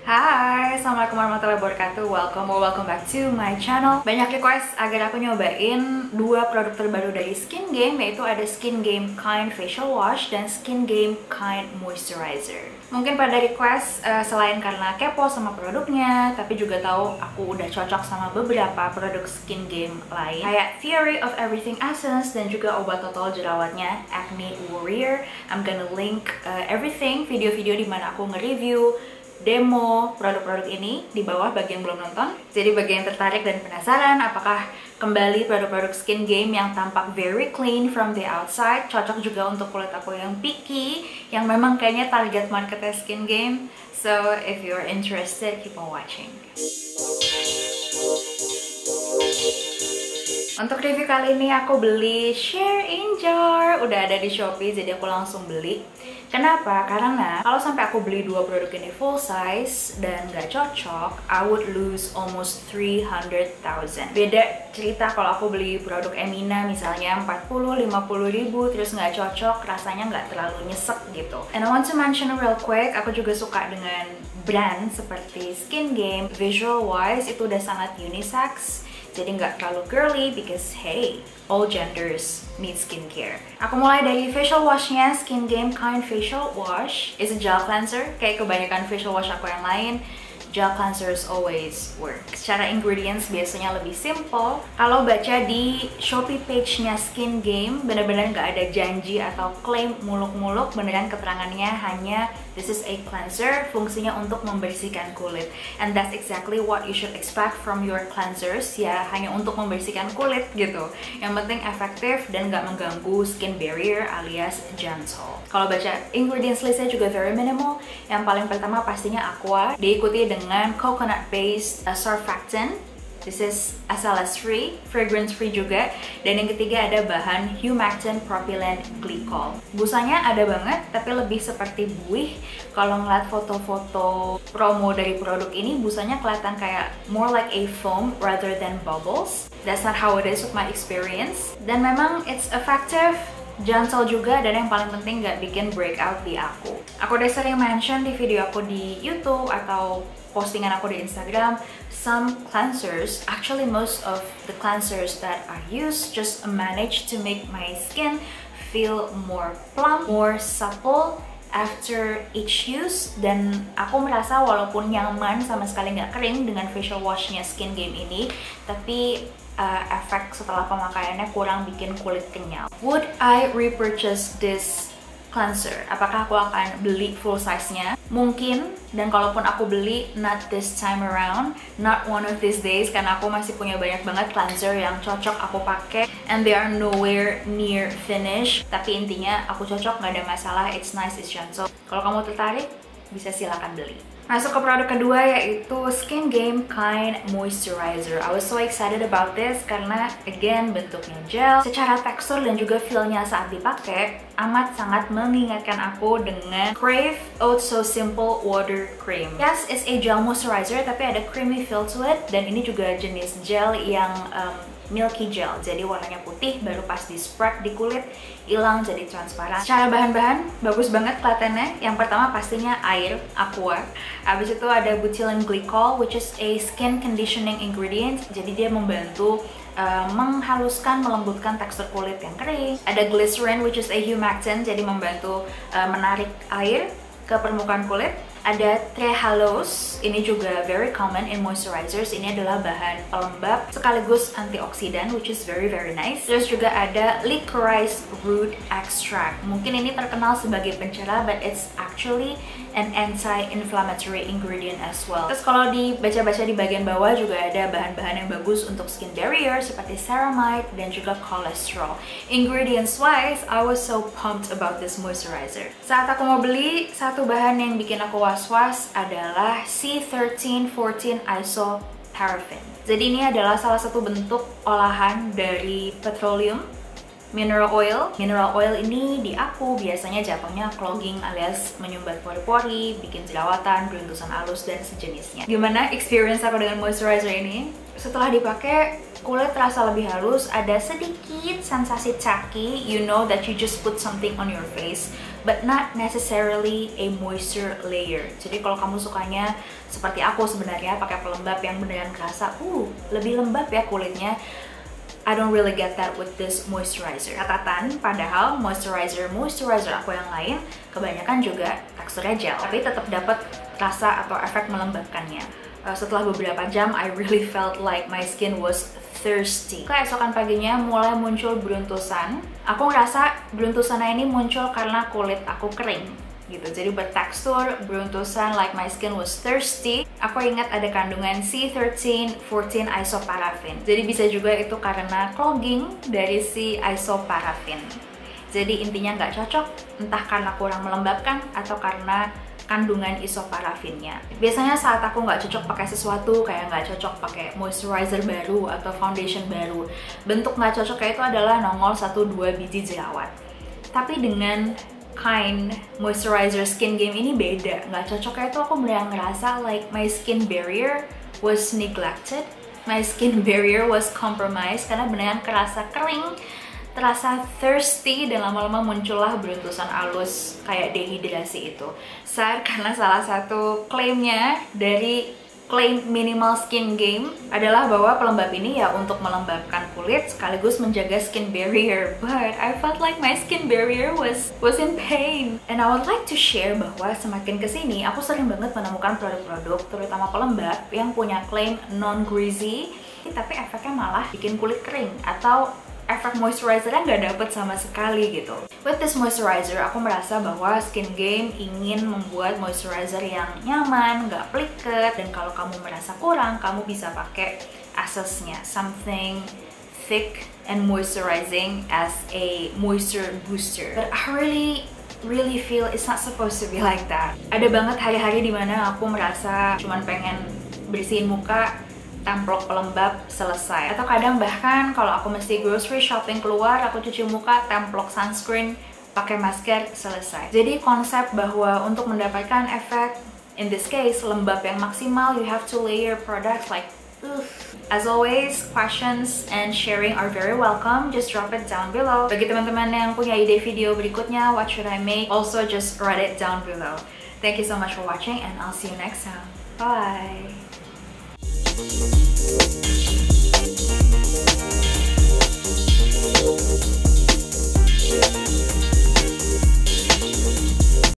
Hai, assalamualaikum warahmatullahi wabarakatuh. Welcome back to my channel. Banyak request agar aku nyobain dua produk terbaru dari Skin Game, yaitu ada Skin Game Kind Facial Wash dan Skin Game Kind Moisturizer. Mungkin pada request selain karena kepo sama produknya, tapi juga tahu aku udah cocok sama beberapa produk Skin Game lain, kayak Theory of Everything Essence dan juga obat total jerawatnya Acne Warrior. I'm gonna link everything, video-video dimana aku nge-review demo produk-produk ini di bawah bagi yang belum nonton. Jadi bagi yang tertarik dan penasaran apakah kembali produk-produk Skin Game yang tampak very clean from the outside cocok juga untuk kulit aku yang picky, yang memang kayaknya target marketnya Skin Game. So if you're interested, keep on watching. Untuk review kali ini aku beli Share in Jar, udah ada di Shopee jadi aku langsung beli. Kenapa? Karena kalau sampai aku beli dua produk ini full size dan nggak cocok, I would lose almost 300,000. Beda cerita kalau aku beli produk Emina misalnya 40-50 ribu terus nggak cocok, rasanya nggak terlalu nyesek gitu. And I want to mention real quick, aku juga suka dengan brand seperti Skin Game. Visual wise itu udah sangat unisex, jadi nggak terlalu girly because hey, all genders need skincare. Aku mulai dari facial washnya. Skin Game Kind Facial Wash is a gel cleanser. Kayak kebanyakan facial wash aku yang lain, gel cleansers always work. Secara ingredients biasanya lebih simple. Kalau baca di Shopee page-nya Skin Game, bener-bener nggak ada janji atau klaim muluk-muluk. Beneran keterangannya hanya this is a cleanser, fungsinya untuk membersihkan kulit. And that's exactly what you should expect from your cleansers. Ya, hanya untuk membersihkan kulit gitu. Yang penting efektif dan nggak mengganggu skin barrier alias gentle. Kalau baca ingredients listnya juga very minimal. Yang paling pertama pastinya aqua, diikuti dengan coconut based surfactant. This is SLS free, fragrance free juga. Dan yang ketiga ada bahan humectant propylene glycol. Busanya ada banget, tapi lebih seperti buih. Kalau ngeliat foto-foto promo dari produk ini, busanya kelihatan kayak more like a foam rather than bubbles. That's not how it is with my experience. Dan memang it's effective, gentle juga, dan yang paling penting nggak bikin breakout di aku. Aku udah sering mention di video aku di YouTube atau postingan aku di Instagram, some cleansers, actually most of the cleansers that I use just manage to make my skin feel more plump, more supple after each use. Dan aku merasa walaupun nyaman, sama sekali nggak kering dengan facial washnya Skin Game ini, tapi efek setelah pemakaiannya kurang bikin kulit kenyal. Would I repurchase this cleanser? Apakah aku akan beli full size-nya? Mungkin, dan kalaupun aku beli, not this time around, not one of these days, karena aku masih punya banyak banget cleanser yang cocok aku pakai and they are nowhere near finish. Tapi intinya aku cocok, nggak ada masalah, it's nice, it's gentle. Kalau kamu tertarik, bisa silakan beli. Masuk ke produk kedua, yaitu Skin Game Kind Moisturizer. I was so excited about this karena again bentuknya gel, secara tekstur dan juga feel-nya saat dipakai amat sangat mengingatkan aku dengan Crave Oh So Simple Water Cream. Yes, it's a gel moisturizer tapi ada creamy feel to it, dan ini juga jenis gel yang milky gel, jadi warnanya putih, baru pas di spread di kulit hilang jadi transparan. Secara bahan-bahan bagus banget kelihatannya. Yang pertama pastinya air, aqua. Habis itu ada butylene glycol, which is a skin conditioning ingredient, jadi dia membantu menghaluskan, melembutkan tekstur kulit yang kering. Ada glycerin, which is a humectant, jadi membantu menarik air ke permukaan kulit. Ada trehalose, ini juga very common in moisturizers. Ini adalah bahan pelembab sekaligus antioksidan, which is very nice. Terus juga ada licorice root extract. Mungkin ini terkenal sebagai pencerah, but it's actually an anti-inflammatory ingredient as well. Terus kalau dibaca-baca di bagian bawah juga ada bahan-bahan yang bagus untuk skin barrier seperti ceramide dan juga cholesterol. Ingredients wise, I was so pumped about this moisturizer. Saat aku mau beli, satu bahan yang bikin aku was-was adalah C1314 isoparaffin. Jadi ini adalah salah satu bentuk olahan dari petroleum mineral oil. Mineral oil ini di aku biasanya jatuhnya clogging alias menyumbat pori-pori, bikin jerawatan, beruntusan halus, dan sejenisnya. Gimana experience aku dengan moisturizer ini? Setelah dipakai, kulit terasa lebih halus, ada sedikit sensasi tacky. You know that you just put something on your face but not necessarily a moisture layer. Jadi kalau kamu sukanya seperti aku sebenarnya pakai pelembab yang beneran kerasa, lebih lembab ya kulitnya, I don't really get that with this moisturizer. Catatan, padahal moisturizer aku yang lain kebanyakan juga teksturnya gel, tapi tetap dapat rasa atau efek melembabkannya. Setelah beberapa jam, I really felt like my skin was thirsty. Keesokan paginya mulai muncul beruntusan. Aku ngerasa beruntusannya ini muncul karena kulit aku kering gitu, jadi bertekstur, beruntusan, like my skin was thirsty. Aku ingat ada kandungan C13, 14 isoparaffin. Jadi bisa juga itu karena clogging dari si isoparaffin. Jadi intinya nggak cocok, entah karena kurang melembabkan atau karena kandungan isoparafinnya. Biasanya saat aku nggak cocok pakai sesuatu, kayak nggak cocok pakai moisturizer baru atau foundation baru, bentuk nggak cocoknya itu adalah nongol 1-2 biji jerawat. Tapi dengan Kind moisturizer skin game ini beda. Nggak cocoknya itu aku beneran ngerasa like my skin barrier was neglected, my skin barrier was compromised, karena beneran kerasa kering, terasa thirsty, dan lama-lama muncullah beruntusan halus kayak dehidrasi itu. Sad, karena salah satu klaimnya dari klaim Minimal Skin Game adalah bahwa pelembab ini ya untuk melembabkan kulit sekaligus menjaga skin barrier. But I felt like my skin barrier was in pain. And I would like to share bahwa semakin kesini aku sering banget menemukan produk-produk, terutama pelembab, yang punya klaim non-greasy, tapi efeknya malah bikin kulit kering atau efek moisturizernya nggak dapet sama sekali gitu. With this moisturizer, aku merasa bahwa Skin Game ingin membuat moisturizer yang nyaman, nggak pliket, dan kalau kamu merasa kurang, kamu bisa pakai Essence-nya, something thick and moisturizing as a moisture booster. But I really feel it's not supposed to be like that. Ada banget hari-hari dimana aku merasa cuman pengen bersihin muka, templok pelembab, selesai. Atau kadang bahkan kalau aku mesti grocery shopping keluar, aku cuci muka, templok sunscreen, pakai masker, selesai. Jadi konsep bahwa untuk mendapatkan efek, in this case, lembab yang maksimal, you have to layer products like As always, questions and sharing are very welcome. Just drop it down below. Bagi teman-teman yang punya ide video berikutnya, what should I make? Also just write it down below. Thank you so much for watching and I'll see you next time. Bye!